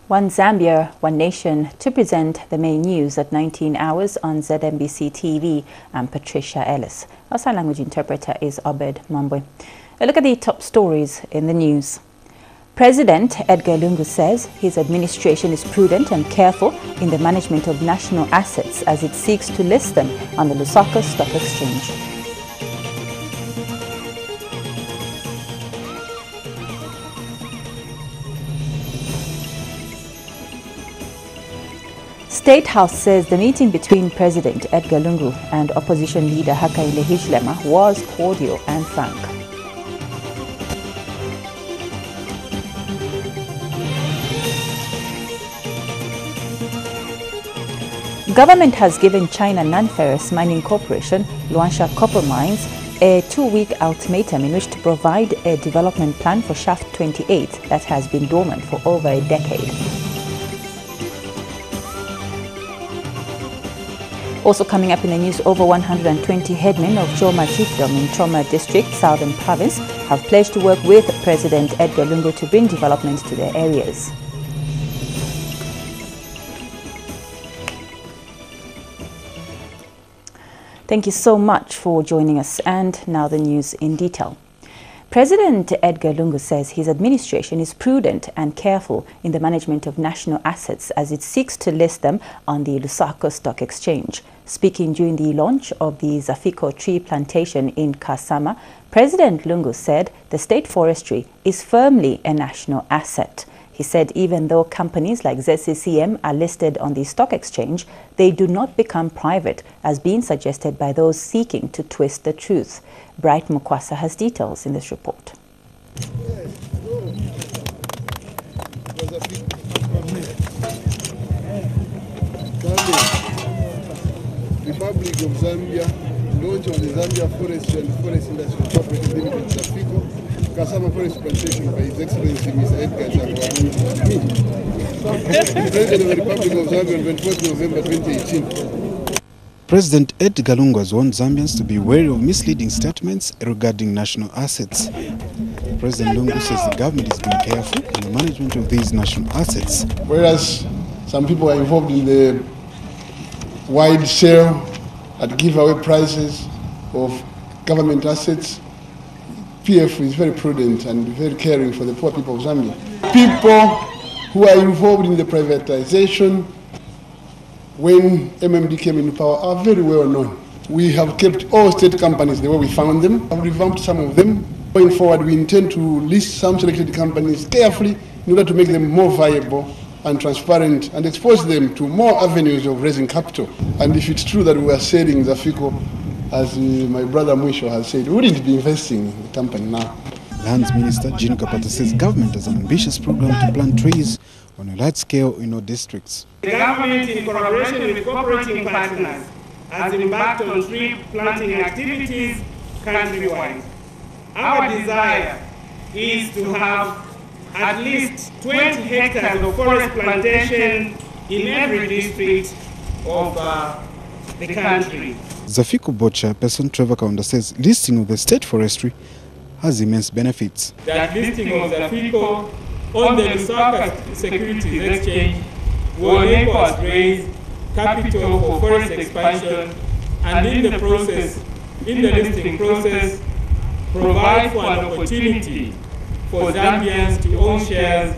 One Zambia, One Nation, to present the main news at 19 hours on ZNBC TV. I'm Patricia Ellis. Our sign language interpreter is Obed Mambwe. A look at the top stories in the news. President Edgar Lungu says his administration is prudent and careful in the management of national assets as it seeks to list them on the Lusaka Stock Exchange. State House says the meeting between President Edgar Lungu and opposition leader Hakainde Hichilema was cordial and frank. Government has given China non-ferrous mining corporation, Luansha Copper Mines, a 2-week ultimatum in which to provide a development plan for Shaft 28 that has been dormant for over a decade. Also coming up in the news, over 120 headmen of Chama chiefdom in Chama district, Southern Province, have pledged to work with President Edgar Lungu to bring development to their areas. Thank you so much for joining us, and now the news in detail. President Edgar Lungu says his administration is prudent and careful in the management of national assets as it seeks to list them on the Lusaka Stock Exchange. Speaking during the launch of the Zafiko tree plantation in Chama, President Lungu said the state forestry is firmly a national asset. He said even though companies like ZCCM are listed on the stock exchange, they do not become private, as being suggested by those seeking to twist the truth. Bright Mukwasa has details in this report. Republic of Zambia, launch of the Zambia Forestry and Forest Industry Cooperative Limited Zafiko, Chama Forest Plantation by His Excellency Mr. Edgar Lungu, President of the Republic of Zambia on 24th November 2018. President Edgar Lungu has warned Zambians to be wary of misleading statements regarding national assets. President Lungu says the government is being careful in the management of these national assets. Whereas some people are involved in the wide sale at giveaway prices of government assets, PF is very prudent and very caring for the poor people of Zambia. People who are involved in the privatization when MMD came into power are very well known. We have kept all state companies the way we found them. I've revamped some of them. Going forward, we intend to list some selected companies carefully in order to make them more viable and transparent and expose them to more avenues of raising capital. And if it's true that we are selling Zafiko, as my brother Mwisho has said, we wouldn't be investing in the company now. Lands Minister Jean Kapata says government has an ambitious program to plant trees on a large scale in all districts. The government, in collaboration with cooperating partners, has embarked on tree planting activities countrywide. Our desire is to have at least 20 hectares of forest plantation in every district of the country. Zafiko board chairperson Trevor Kaunda says listing of the state forestry has immense benefits. That listing of Zafiko on the Lusaka Securities Exchange will enable us to raise capital for forest expansion, and in the listing process, provide for an opportunity for Zambians to own shares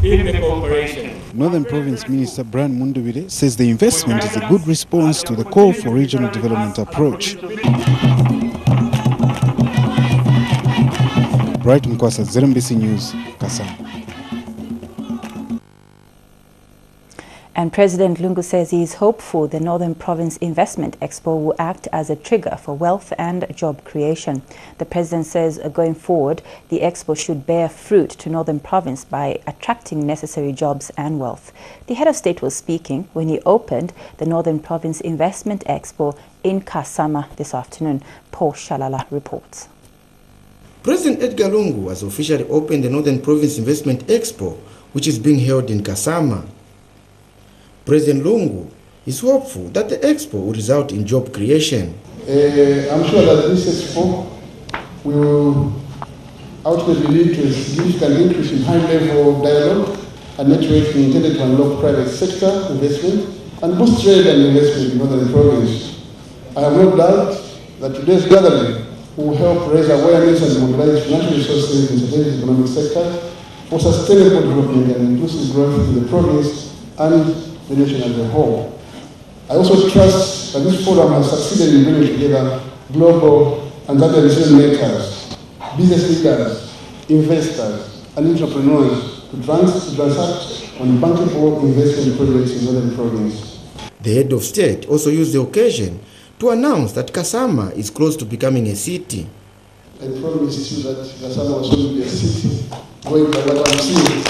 in the corporation. Northern Province Minister Brian Mundubire says the investment is a good response to the call for regional development approach. Bright Mukwasa, ZNBC News, Kasam. And President Lungu says he is hopeful the Northern Province Investment Expo will act as a trigger for wealth and job creation. The President says going forward, the Expo should bear fruit to Northern Province by attracting necessary jobs and wealth. The head of state was speaking when he opened the Northern Province Investment Expo in Chama this afternoon. Paul Shalala reports. President Edgar Lungu has officially opened the Northern Province Investment Expo, which is being held in Chama. President Lungu is hopeful that the Expo will result in job creation. I'm sure that this Expo will ultimately lead to a significant increase in high-level dialogue a network intended to unlock private sector investment and boost trade and investment in Northern Province. I have no doubt that today's gathering will help raise awareness and mobilize financial resources in the strategic economic sector for sustainable development and inclusive growth in the province and the nation as a whole. I also trust that this forum has succeeded in bringing together global and Zambian decision makers, business leaders, investors, and entrepreneurs to transact on bankable investment projects in Northern Province. The head of state also used the occasion to announce that Chama is close to becoming a city. I promised you that Chama was going to be a city, going by what I'm seeing.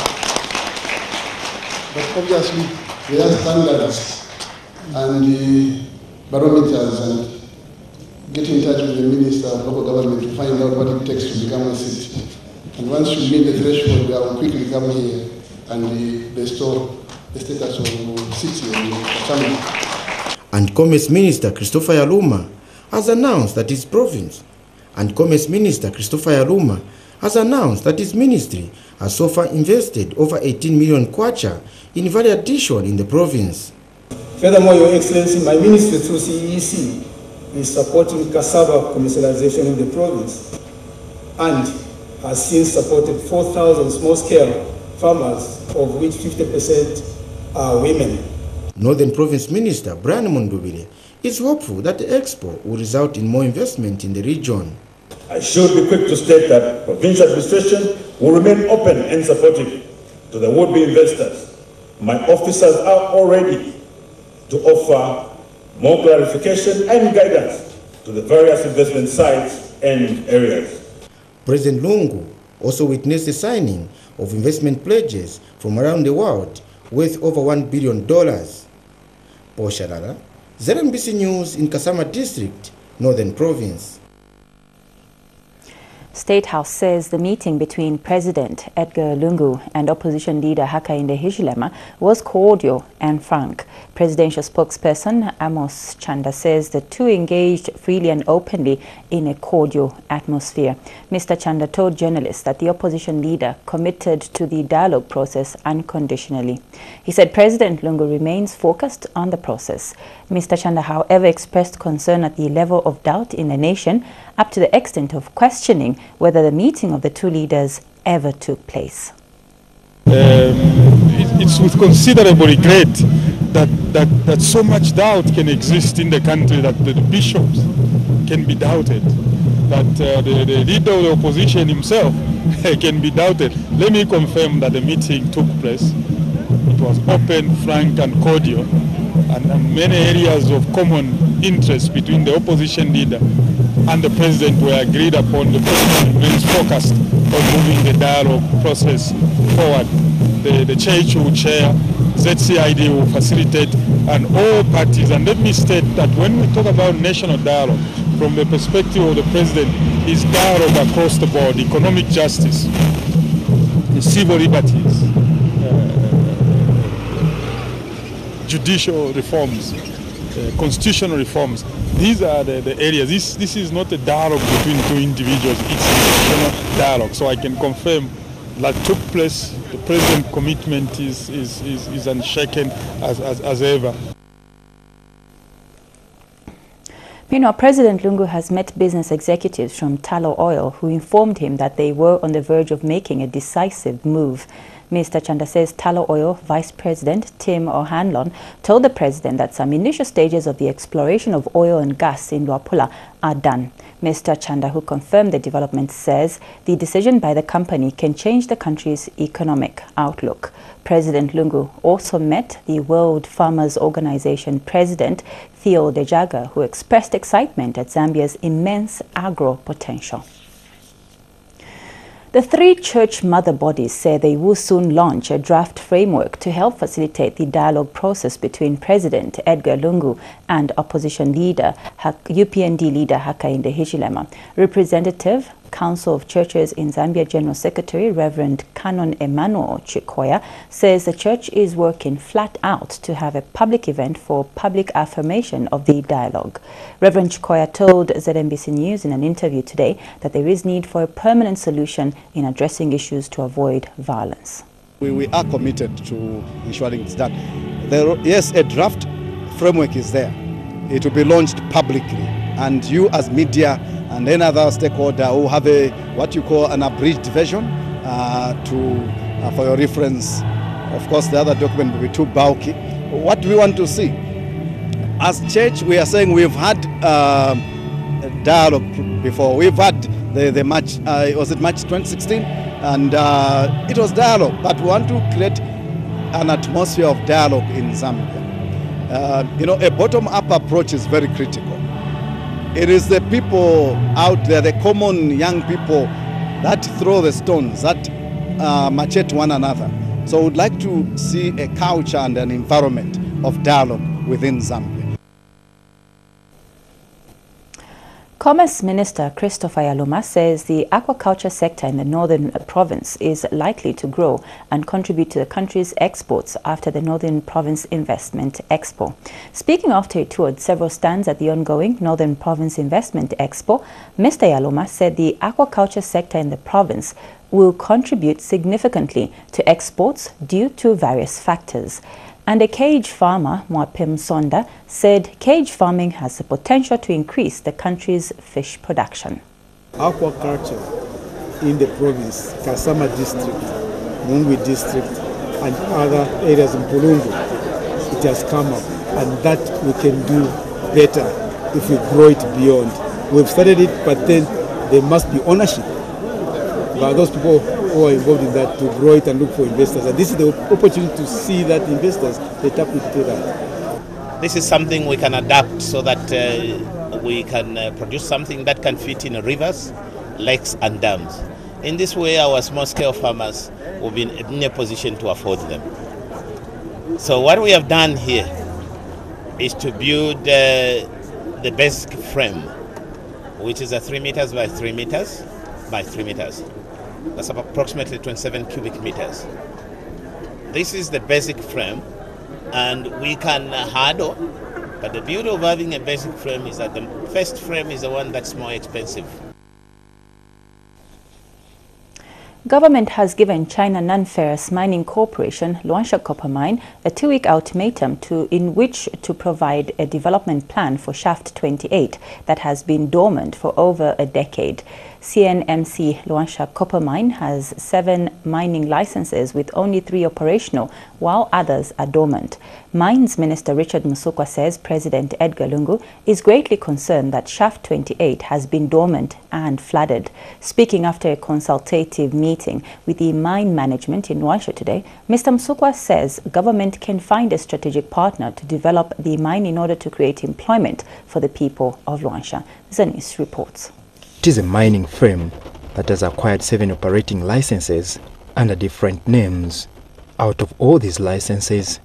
But obviously, there are standards and barometers, and get in touch with the Minister of Local Government to find out what it takes to become a city. And once you meet the threshold, I will quickly come here and restore the status of city in Chama. And Commerce Minister Christopher Yaluma has announced that his province has announced that his ministry has so far invested over 18 million kwacha in value addition in the province. Furthermore, Your Excellency, my ministry through CEC is supporting cassava commercialization in the province and has since supported 4,000 small-scale farmers, of which 50% are women. Northern Province Minister Brian Mundubile is hopeful that the Expo will result in more investment in the region. I should be quick to state that provincial administration will remain open and supportive to the would-be investors. My officers are all ready to offer more clarification and guidance to the various investment sites and areas. President Lungu also witnessed the signing of investment pledges from around the world worth over $1 billion. Paul Shalala, ZNBC News in Kasama District, Northern Province. State House says the meeting between President Edgar Lungu and opposition leader Hakainde Hichilema was cordial and frank. Presidential spokesperson Amos Chanda says the two engaged freely and openly in a cordial atmosphere. Mr. Chanda told journalists that the opposition leader committed to the dialogue process unconditionally. He said President Lungu remains focused on the process. Mr. Chanda, however, expressed concern at the level of doubt in the nation, up to the extent of questioning whether the meeting of the two leaders ever took place. It's with considerable regret that so much doubt can exist in the country, that the bishops can be doubted, that the leader of the opposition himself can be doubted. Let me confirm that the meeting took place. It was open, frank and cordial, and many areas of common interest between the opposition leader and the president were agreed upon. The president remains focused on moving the dialogue process forward. The church will chair, ZCID will facilitate, and all parties. And let me state that when we talk about national dialogue, from the perspective of the president, is dialogue across the board: economic justice, the civil liberties, judicial reforms, constitutional reforms. These are the areas. This is not a dialogue between two individuals, it's a national dialogue. So I can confirm that took place. The president's commitment is unshaken as ever. Meanwhile, President Lungu has met business executives from Tullow Oil who informed him that they were on the verge of making a decisive move. Mr. Chanda says Tullow Oil Vice President Tim O'Hanlon told the president that some initial stages of the exploration of oil and gas in Luapula are done. Mr. Chanda, who confirmed the development, says the decision by the company can change the country's economic outlook. President Lungu also met the World Farmers Organization President Theo Dejaga, who expressed excitement at Zambia's immense agro potential. The three church mother bodies say they will soon launch a draft framework to help facilitate the dialogue process between President Edgar Lungu and opposition leader, UPND leader Hakainde Hichilema. Representative Council of Churches in Zambia General Secretary Reverend Canon Emmanuel Chikoya says the church is working flat out to have a public event for public affirmation of the dialogue. Reverend Chikoya told ZNBC News in an interview today that there is need for a permanent solution in addressing issues to avoid violence. We are committed to ensuring it's done. Yes, a draft framework is there. It will be launched publicly, and you as media and any other stakeholder who have what you call an abridged version for your reference. Of course, the other document will be too bulky. What do we want to see? As church, we are saying we've had dialogue before. We've had the March, was it March 2016? And it was dialogue, but we want to create an atmosphere of dialogue in Zambia. A bottom-up approach is very critical. It is the people out there, the common young people, that throw the stones, that machete one another. So we'd like to see a culture and an environment of dialogue within Zambia. Commerce Minister Christopher Yaloma says the aquaculture sector in the northern province is likely to grow and contribute to the country's exports after the Northern Province Investment Expo. Speaking after he toured several stands at the ongoing Northern Province Investment Expo, Mr. Yaloma said the aquaculture sector in the province will contribute significantly to exports due to various factors. And a cage farmer, Mwapem Sonda, said cage farming has the potential to increase the country's fish production. Aquaculture in the province, Kasama district, Mungwi district, and other areas in Pulungu, it has come up, and that we can do better if we grow it beyond. We've started it, but then there must be ownership by those people who are involved in that to grow it and look for investors. And this is the opportunity to see that investors, they tap into that. This is something we can adapt so that we can produce something that can fit in rivers, lakes and dams. In this way, our small-scale farmers will be in a position to afford them. So what we have done here is to build the basic frame, which is a 3 meters by 3 meters by 3 meters. That's approximately 27 cubic meters. This is the basic frame, and we can handle, but the beauty of having a basic frame is that the first frame is the one that's more expensive. Government has given China Non-Ferrous Mining Corporation, Luansha Copper Mine, a 2-week ultimatum in which to provide a development plan for Shaft 28 that has been dormant for over a decade. CNMC Luansha Copper Mine has 7 mining licenses with only 3 operational, while others are dormant. Mines Minister Richard Musukwa says President Edgar Lungu is greatly concerned that Shaft 28 has been dormant and flooded. Speaking after a consultative meeting with the mine management in Luansha today, Mr. Musukwa says government can find a strategic partner to develop the mine in order to create employment for the people of Luansha. Zanis reports. It is a mining firm that has acquired 7 operating licenses under different names. Out of all these licenses,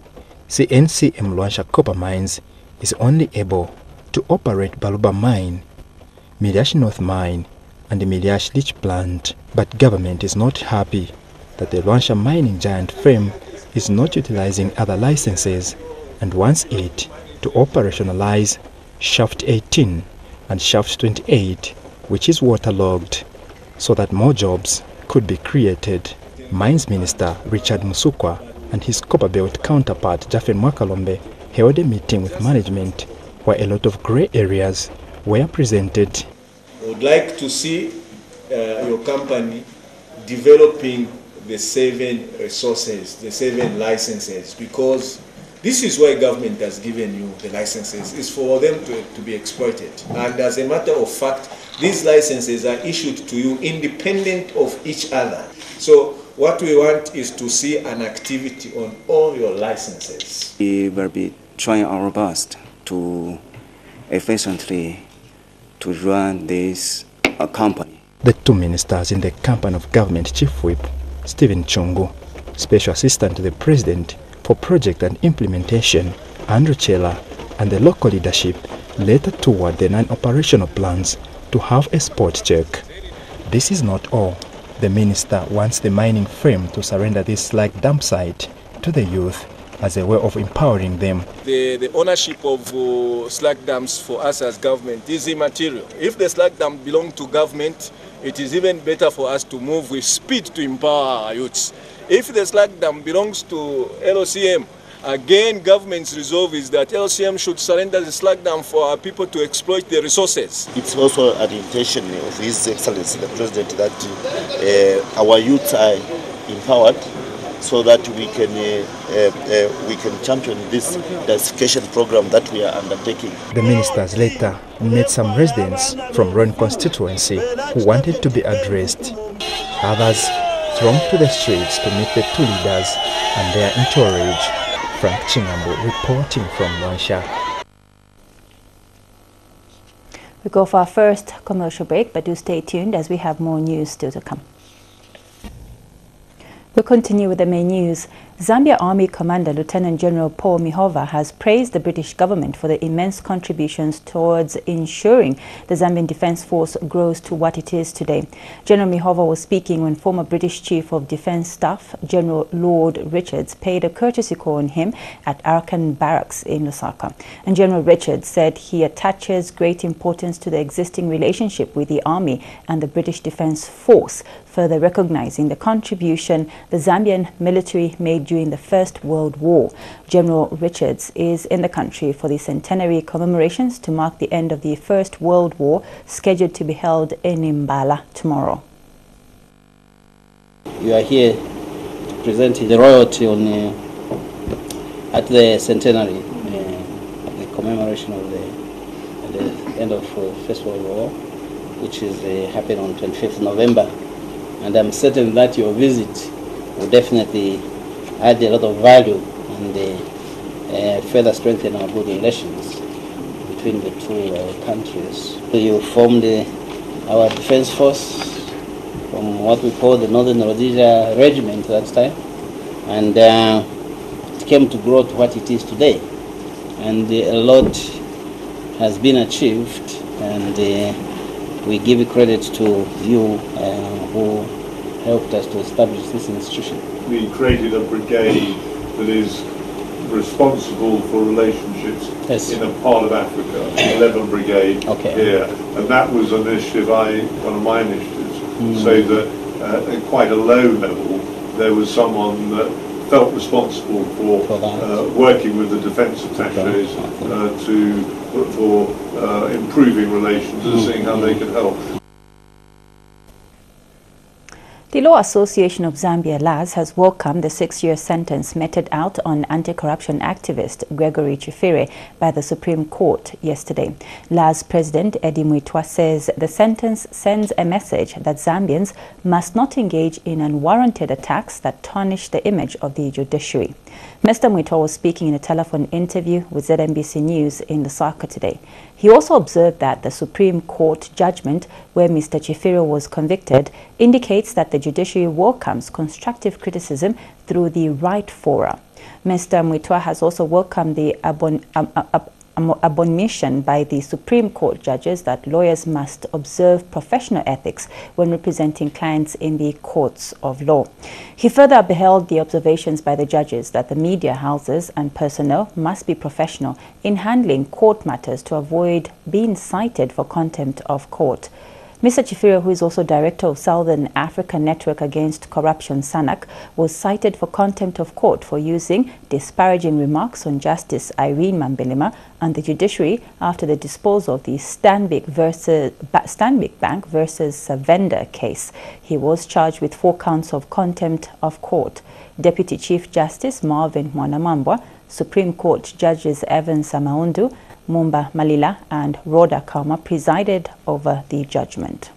CNCM Luansha Copper Mines is only able to operate Baluba Mine, Miliash North Mine and the Miliash Leach Plant. But government is not happy that the Luansha mining giant firm is not utilizing other licenses and wants it to operationalize Shaft 18 and Shaft 28, which is waterlogged, so that more jobs could be created. Mines Minister Richard Musukwa and his Copperbelt counterpart Jaffe Mwakalombe held a meeting with management where a lot of grey areas were presented. I would like to see your company developing the 7 resources, the 7 licenses, because this is why government has given you the licenses, is for them to be exploited. And as a matter of fact, these licenses are issued to you independent of each other. So what we want is to see an activity on all your licenses. We will be trying our best to efficiently to run this company. The 2 ministers in the company of Government Chief Whip, Stephen Chungu, Special Assistant to the President for Project and Implementation, Andrew Chela, and the local leadership later toward the 9 operational plans to have a spot check. This is not all. The minister wants the mining firm to surrender this slag dump site to the youth as a way of empowering them. The ownership of slag dumps for us as government is immaterial. If the slag dump belongs to government, it is even better for us to move with speed to empower our youths. If the slag dam belongs to LOCM, again, government's resolve is that LCM should surrender the slag dam for our people to exploit the resources. It's also an intention of His Excellency the President that our youth are empowered so that we can champion this diversification program that we are undertaking. The ministers later met some residents from Ron constituency who wanted to be addressed. Others thronged to the streets to meet the two leaders and their entourage. Frank Chingambo reporting from Luansha. We go for our first commercial break, but do stay tuned as we have more news still to come. We'll continue with the main news. Zambia Army Commander Lieutenant General Paul Mihova has praised the British government for the immense contributions towards ensuring the Zambian Defence Force grows to what it is today. General Mihova was speaking when former British Chief of Defence Staff General Lord Richards paid a courtesy call on him at Arakan Barracks in Lusaka. And General Richards said he attaches great importance to the existing relationship with the Army and the British Defence Force, further recognizing the contribution the Zambian military made during the First World War. General Richards is in the country for the centenary commemorations to mark the end of the First World War, scheduled to be held in Mbala tomorrow. You are here presenting the royalty on at the centenary, the commemoration of the end of First World War, which is happened on 25th November. And I'm certain that your visit will definitely add a lot of value and further strengthen our good relations between the two countries. You formed our defense force from what we call the Northern Rhodesia Regiment at that time, and it came to grow to what it is today. And a lot has been achieved, and we give credit to you who helped us to establish this institution. We created a brigade that is responsible for relationships in a part of Africa, 11 Brigade here, and that was an initiative, one of my initiatives, so that at quite a low level there was someone that felt responsible for working with the defence attaches for improving relations and seeing how they could help. The Law Association of Zambia, LAZ, has welcomed the 6-year sentence meted out on anti-corruption activist Gregory Chifire by the Supreme Court yesterday. LAZ President Eddie Mwitwa says the sentence sends a message that Zambians must not engage in unwarranted attacks that tarnish the image of the judiciary. Mr. Mwitwa was speaking in a telephone interview with ZNBC News in Lusaka today. He also observed that the Supreme Court judgment where Mr. Chifire was convicted indicates that the judiciary welcomes constructive criticism through the right fora. Mr. Mwitwa has also welcomed the admonition by the Supreme Court judges that lawyers must observe professional ethics when representing clients in the courts of law. He further upheld the observations by the judges that the media houses and personnel must be professional in handling court matters to avoid being cited for contempt of court. Mr. Chifire, who is also director of Southern Africa Network Against Corruption, SANAC, was cited for contempt of court for using disparaging remarks on Justice Irene Mambelema and the judiciary after the disposal of the Stanbic Bank versus Vendor case. He was charged with 4 counts of contempt of court. Deputy Chief Justice Marvin Mwanamambwa, Supreme Court Judges Evan Samaundu, Mumba Malila and Rhoda Kauma presided over the judgment.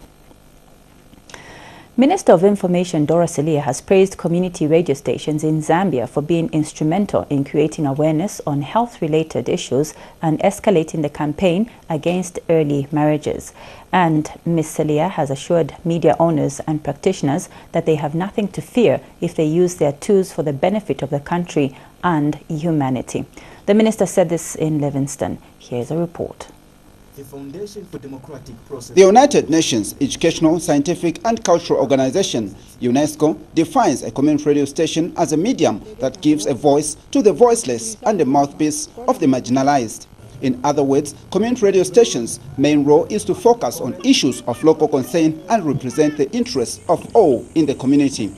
Minister of Information Dora Selia has praised community radio stations in Zambia for being instrumental in creating awareness on health-related issues and escalating the campaign against early marriages. And Ms. Selia has assured media owners and practitioners that they have nothing to fear if they use their tools for the benefit of the country and humanity. The minister said this in Livingston. Here's a report. The Foundation for Democratic Process. The United Nations Educational, Scientific and Cultural Organization, UNESCO, defines a community radio station as a medium that gives a voice to the voiceless and a mouthpiece of the marginalized. In other words, community radio stations' main role is to focus on issues of local concern and represent the interests of all in the community.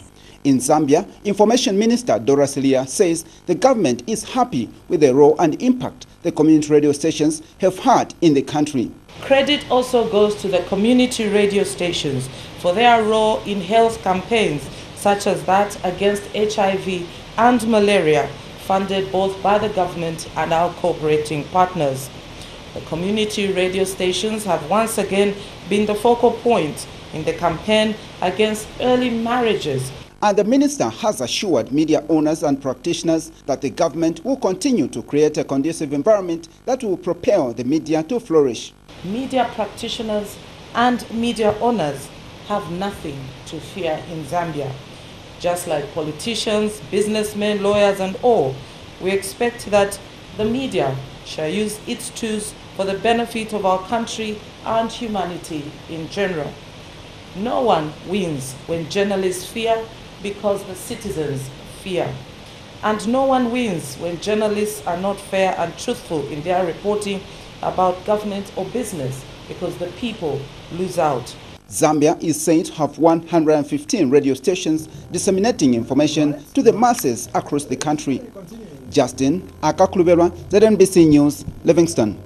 In Zambia, Information Minister Dora Silia says the government is happy with the role and impact the community radio stations have had in the country. Credit also goes to the community radio stations for their role in health campaigns such as that against HIV and malaria, funded both by the government and our cooperating partners. The community radio stations have once again been the focal point in the campaign against early marriages. And the minister has assured media owners and practitioners that the government will continue to create a conducive environment that will propel the media to flourish. Media practitioners and media owners have nothing to fear in Zambia. Just like politicians, businessmen, lawyers and all, we expect that the media shall use its tools for the benefit of our country and humanity in general. No one wins when journalists fear because the citizens fear. And no one wins when journalists are not fair and truthful in their reporting about government or business because the people lose out. Zambia is said to have 115 radio stations disseminating information to the masses across the country. Justin Aquaculture, ZNBC News, Livingston.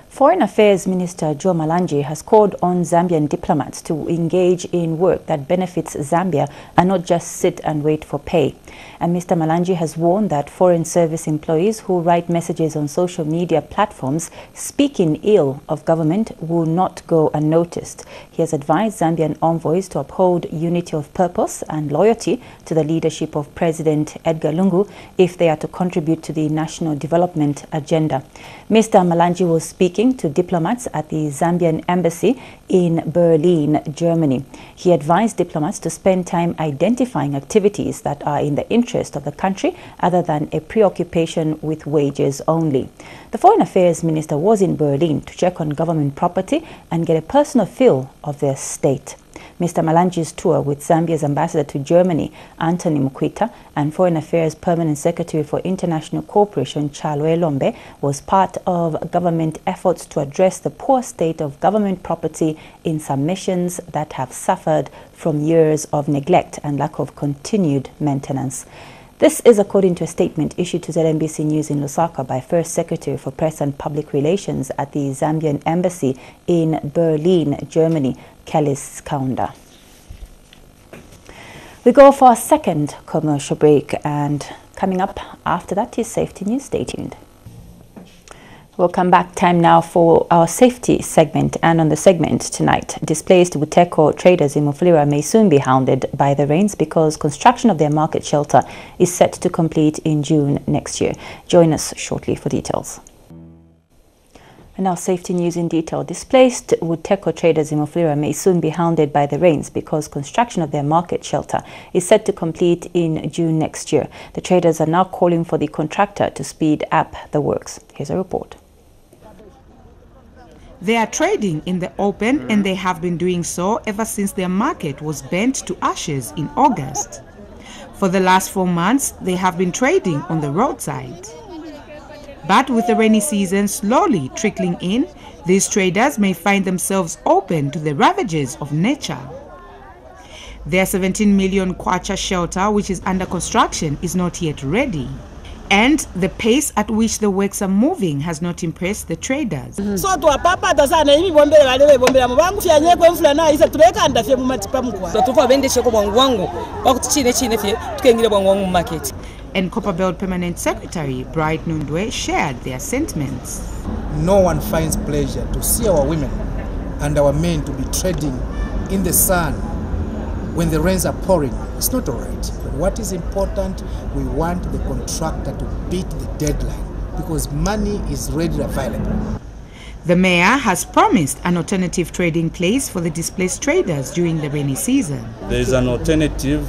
Foreign Affairs Minister Joe Malanje has called on Zambian diplomats to engage in work that benefits Zambia and not just sit and wait for pay. And Mr. Malanje has warned that foreign service employees who write messages on social media platforms speaking ill of government will not go unnoticed. He has advised Zambian envoys to uphold unity of purpose and loyalty to the leadership of President Edgar Lungu if they are to contribute to the national development agenda. Mr. Malanje was speaking to diplomats at the Zambian embassy in Berlin, Germany. He advised diplomats to spend time identifying activities that are in the interest of the country other than a preoccupation with wages only. The Foreign Affairs Minister was in Berlin to check on government property and get a personal feel of their state. Mr. Malanje's tour with Zambia's ambassador to Germany, Anthony Mukwita, and Foreign Affairs Permanent Secretary for International Cooperation, Chalwe Lombe, was part of government efforts to address the poor state of government property in some missions that have suffered from years of neglect and lack of continued maintenance. This is according to a statement issued to ZNBC News in Lusaka by First Secretary for Press and Public Relations at the Zambian Embassy in Berlin, Germany, Kellis Kaunda. We go for our second commercial break, and coming up after that is Safety News. Stay tuned. Welcome back. Time now for our safety segment, and on the segment tonight, displaced Buteko traders in Mufulira may soon be hounded by the rains because construction of their market shelter is set to complete in June next year. Join us shortly for details. And now safety news in detail. Displaced Buteko traders in Mufulira may soon be hounded by the rains because construction of their market shelter is set to complete in June next year. The traders are now calling for the contractor to speed up the works. Here's a report. They are trading in the open, and they have been doing so ever since their market was burnt to ashes in August. For the last 4 months, they have been trading on the roadside. But with the rainy season slowly trickling in, these traders may find themselves open to the ravages of nature. Their 17 million kwacha shelter, which is under construction, is not yet ready. And the pace at which the works are moving has not impressed the traders. And Copperbelt Permanent Secretary Bright Nundwe shared their sentiments. No one finds pleasure to see our women and our men to be trading in the sun when the rains are pouring. It's not all right. But what is important, we want the contractor to beat the deadline because money is readily available. The mayor has promised an alternative trading place for the displaced traders during the rainy season. There is an alternative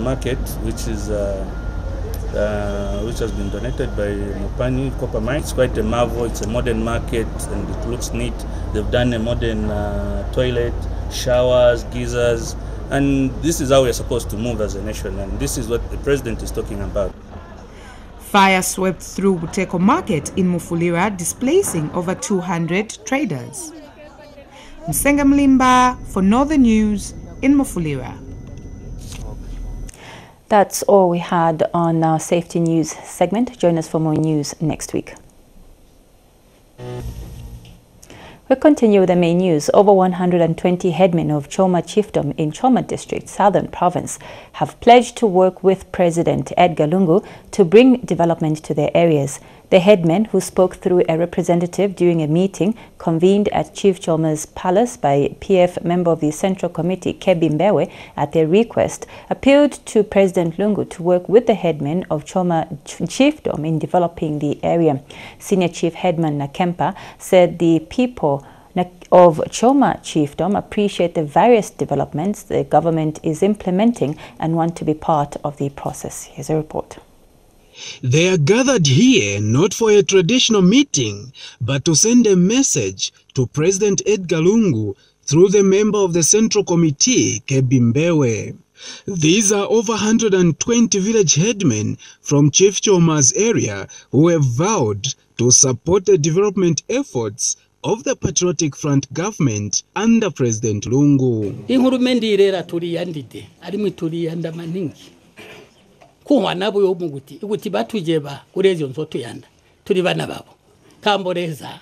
market which has been donated by Mupani Copper Mine. It's quite a marvel. It's a modern market and it looks neat. They've done a modern toilet, showers, geysers. And this is how we're supposed to move as a nation, and this is what the president is talking about. Fire swept through Buteko Market in Mufulira, displacing over 200 traders. Msenga Mlimba for Northern News in Mufulira. That's all we had on our Safety News segment. Join us for more news next week. We continue with the main news. Over 120 headmen of Chama chiefdom in Chama district, Southern Province, have pledged to work with President Edgar Lungu to bring development to their areas. The headmen, who spoke through a representative during a meeting convened at Chief Chama's palace by PF member of the Central Committee, Kebi Mbewe, at their request, appealed to President Lungu to work with the headmen of Chama chiefdom in developing the area. Senior Chief Headman Nakempa said the people of Chama chiefdom appreciate the various developments the government is implementing and want to be part of the process. Here's a report. They are gathered here not for a traditional meeting, but to send a message to President Edgar Lungu through the member of the Central Committee, Kebi Mbewe. These are over 120 village headmen from Chief Chama's area who have vowed to support the development efforts of the Patriotic Front government under President Lungu. Kuhwana buyo muguti iguti batujeba kurezo nzoto yanda turi bana babo kamboreza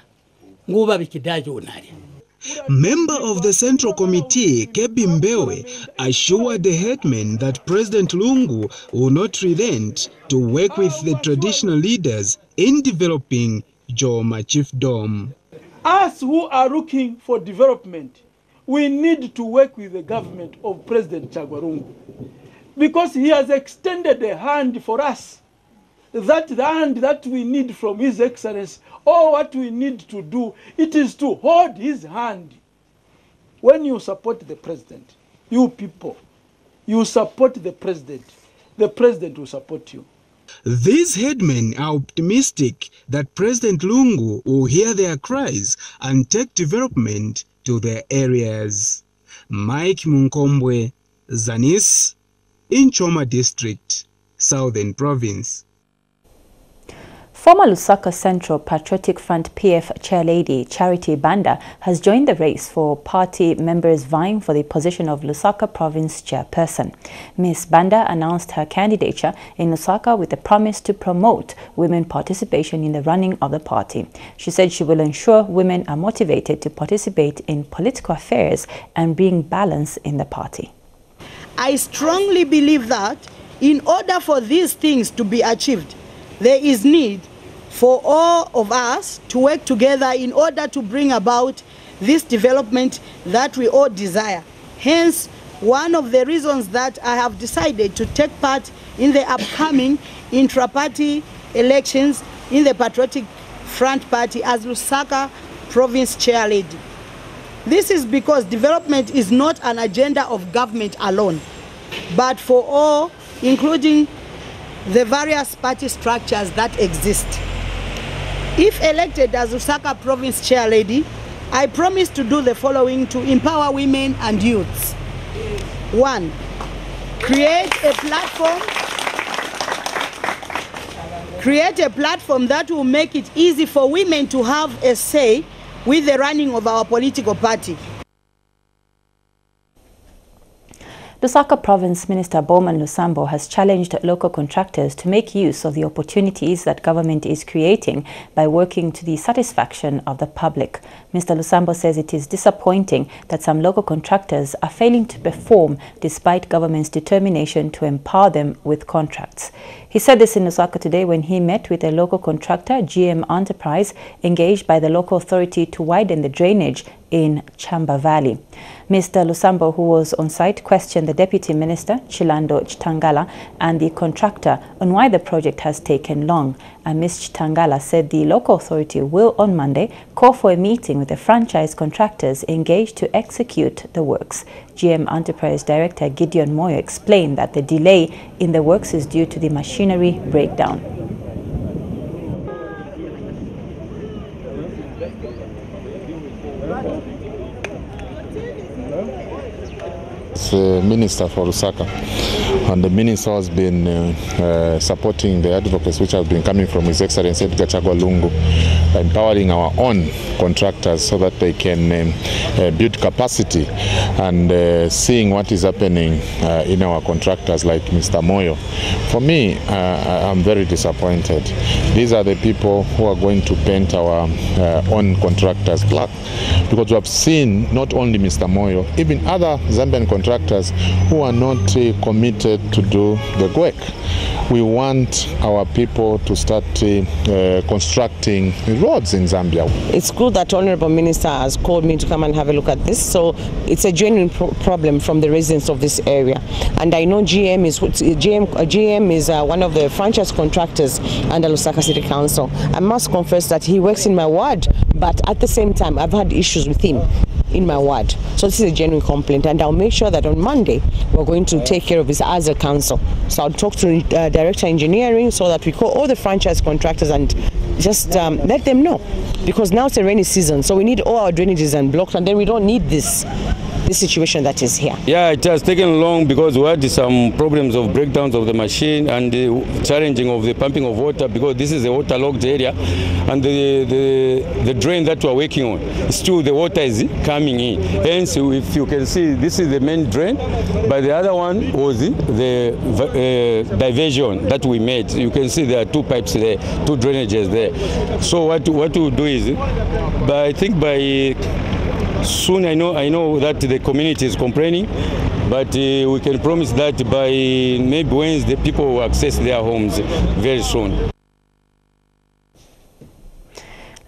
nguba bikidaje unari. Member of the Central Committee, Kebi Mbewe, assured the headmen that President Lungu will not relent to work with the traditional leaders in developing Chama chiefdom. Us who are looking for development, we need to work with the government of President Chagwarungu, because he has extended a hand for us. That the hand that we need from His Excellency, or what we need to do, it is to hold his hand. When you support the president, you people, you support the president will support you. These headmen are optimistic that President Lungu will hear their cries and take development to their areas. Mike Munkombwe, Zanis, in Chama district, Southern Province. Former Lusaka Central Patriotic Front PF chairlady Charity Banda has joined the race for party members vying for the position of Lusaka Province chairperson. Ms. Banda announced her candidature in Lusaka with a promise to promote women participation in the running of the party. She said she will ensure women are motivated to participate in political affairs and bring balance in the party. I strongly believe that in order for these things to be achieved, there is need for all of us to work together in order to bring about this development that we all desire. Hence, one of the reasons that I have decided to take part in the upcoming intra-party elections in the Patriotic Front Party as Lusaka Province chairlady. This is because development is not an agenda of government alone, but for all, including the various party structures that exist. If elected as Lusaka Province chairlady, I promise to do the following to empower women and youths. 1. Create a platform that will make it easy for women to have a say with the running of our political party. Lusaka Province Minister Bowman Lusambo has challenged local contractors to make use of the opportunities that government is creating by working to the satisfaction of the public. Mr. Lusambo says it is disappointing that some local contractors are failing to perform despite government's determination to empower them with contracts. He said this in Lusaka today when he met with a local contractor, GM Enterprise, engaged by the local authority to widen the drainage in Chamba Valley. Mr. Lusambo, who was on site, questioned the Deputy Minister, Chilando Chitangala, and the contractor on why the project has taken long. And Ms. Chitangala said the local authority will on Monday call for a meeting with the franchise contractors engaged to execute the works. GM Enterprise Director Gideon Moyo explained that the delay in the works is due to the machinery breakdown. Minister for Lusaka, and the minister has been supporting the advocates which have been coming from His Excellency Edgar Chagwa Lungu, empowering our own contractors so that they can build capacity, and seeing what is happening in our contractors like Mr. Moyo. For me, I'm very disappointed. These are the people who are going to paint our own contractors black, because we have seen not only Mr. Moyo, even other Zambian contractors who are not committed to do the work. We want our people to start constructing roads in Zambia. It's good that Honorable Minister has called me to come and have a look at this. So it's a genuine problem from the residents of this area. And I know GM is one of the franchise contractors under Lusaka City Council. I must confess that he works in my ward, but at the same time, I've had issues with him in my ward. So this is a genuine complaint, and I'll make sure that on Monday we're going to take care of this as a council. So I'll talk to Director Engineering so that we call all the franchise contractors and just let them know, because now it's a rainy season, so we need all our drainages and blocks, and then we don't need this situation that is here. Yeah, it has taken long because we had some problems of breakdowns of the machine and the challenging of the pumping of water, because this is a waterlogged area, and the drain that we are working on, still the water is coming in. Hence, if you can see, this is the main drain, but the other one was the diversion that we made. You can see there are two pipes there, two drainages there. So what we'll do is, but I think by soon, I know that the community is complaining, but we can promise that by maybe Wednesday, people will access their homes very soon.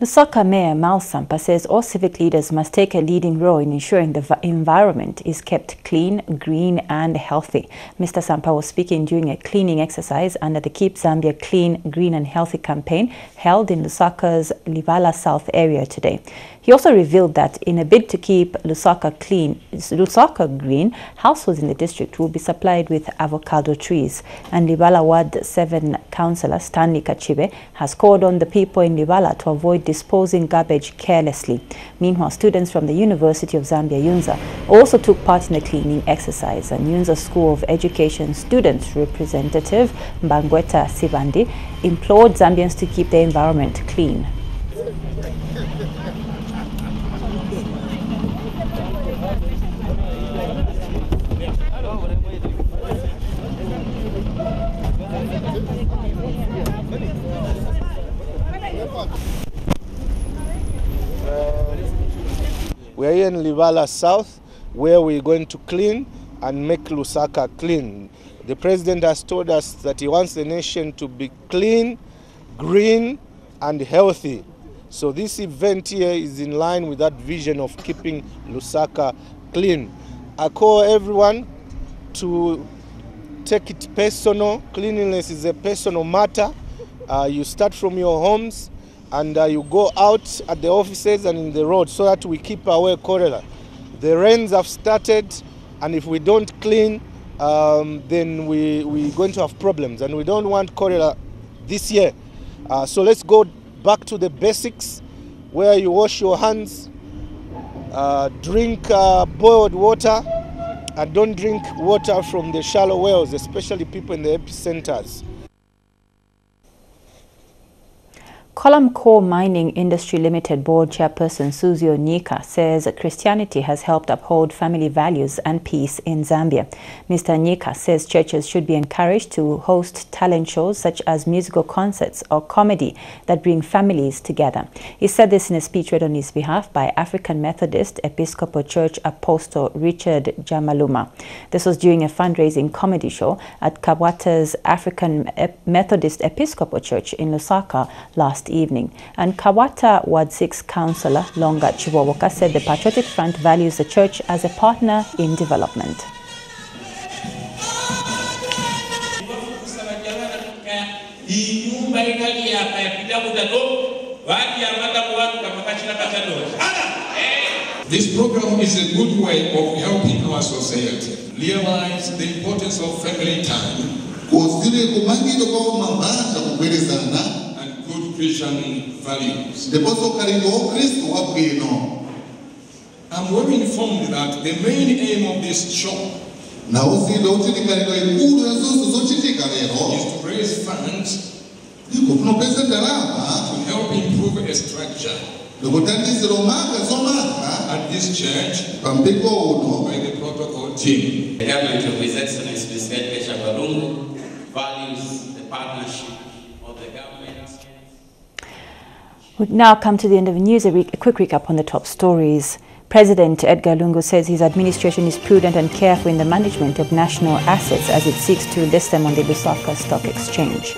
Lusaka Mayor Mal Sampa says all civic leaders must take a leading role in ensuring the environment is kept clean, green and healthy. Mr. Sampa was speaking during a cleaning exercise under the Keep Zambia Clean, Green and Healthy campaign held in Lusaka's Livala South area today. He also revealed that in a bid to keep Lusaka green, households in the district will be supplied with avocado trees. And Livala Ward 7 Councillor Stanley Kachibe has called on the people in Livala to avoid disposing garbage carelessly. Meanwhile, students from the University of Zambia, Yunza, also took part in the cleaning exercise. And Yunza School of Education students representative Mbangweta Sibandi implored Zambians to keep the environment clean. We are here in Livala South, where we're going to clean and make Lusaka clean. The president has told us that he wants the nation to be clean, green and healthy. So this event here is in line with that vision of keeping Lusaka clean. I call everyone to take it personal. Cleanliness is a personal matter. You start from your homes, and you go out at the offices and in the road so that we keep away cholera. The rains have started, and if we don't clean, then we're going to have problems, and we don't want cholera this year. So let's go back to the basics, where you wash your hands, drink boiled water, and don't drink water from the shallow wells, especially people in the epicenters. Column Core Mining Industry Limited Board Chairperson Suzy Onyeka says Christianity has helped uphold family values and peace in Zambia. Mr. Onyeka says churches should be encouraged to host talent shows such as musical concerts or comedy that bring families together. He said this in a speech read on his behalf by African Methodist Episcopal Church Apostle Richard Jamaluma. This was during a fundraising comedy show at Kabwata's African Methodist Episcopal Church in Lusaka last evening. And Kabwata Ward 6 Councillor Longa Chiwowoka said the Patriotic Front values the church as a partner in development. This program is a good way of helping our society realize the importance of family time and good Christian values. I'm well informed that the main aim of this show is to raise funds to help improve a structure At this church, by the protocol team. The government of His Excellency Mr. Edgar Lungu values the partnership of the government. We've now come to the end of the news. A quick recap on the top stories. President Edgar Lungu says his administration is prudent and careful in the management of national assets as it seeks to list them on the Lusaka Stock Exchange.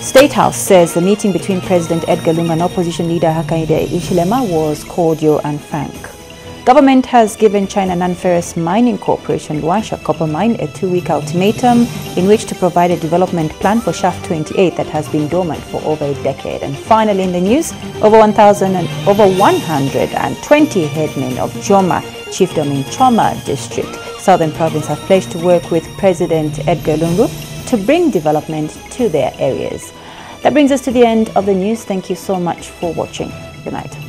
State House says the meeting between President Edgar Lungu and opposition leader Hakainde Hichilema was cordial and frank. Government has given China Non-Ferrous Mining Corporation Luansha Copper Mine a 2-week ultimatum in which to provide a development plan for Shaft 28 that has been dormant for over a decade. And finally in the news, over 120 headmen of Chama chiefdom in Chama district, Southern Province, have pledged to work with President Edgar Lungu to bring development to their areas. That brings us to the end of the news. Thank you so much for watching. Good night.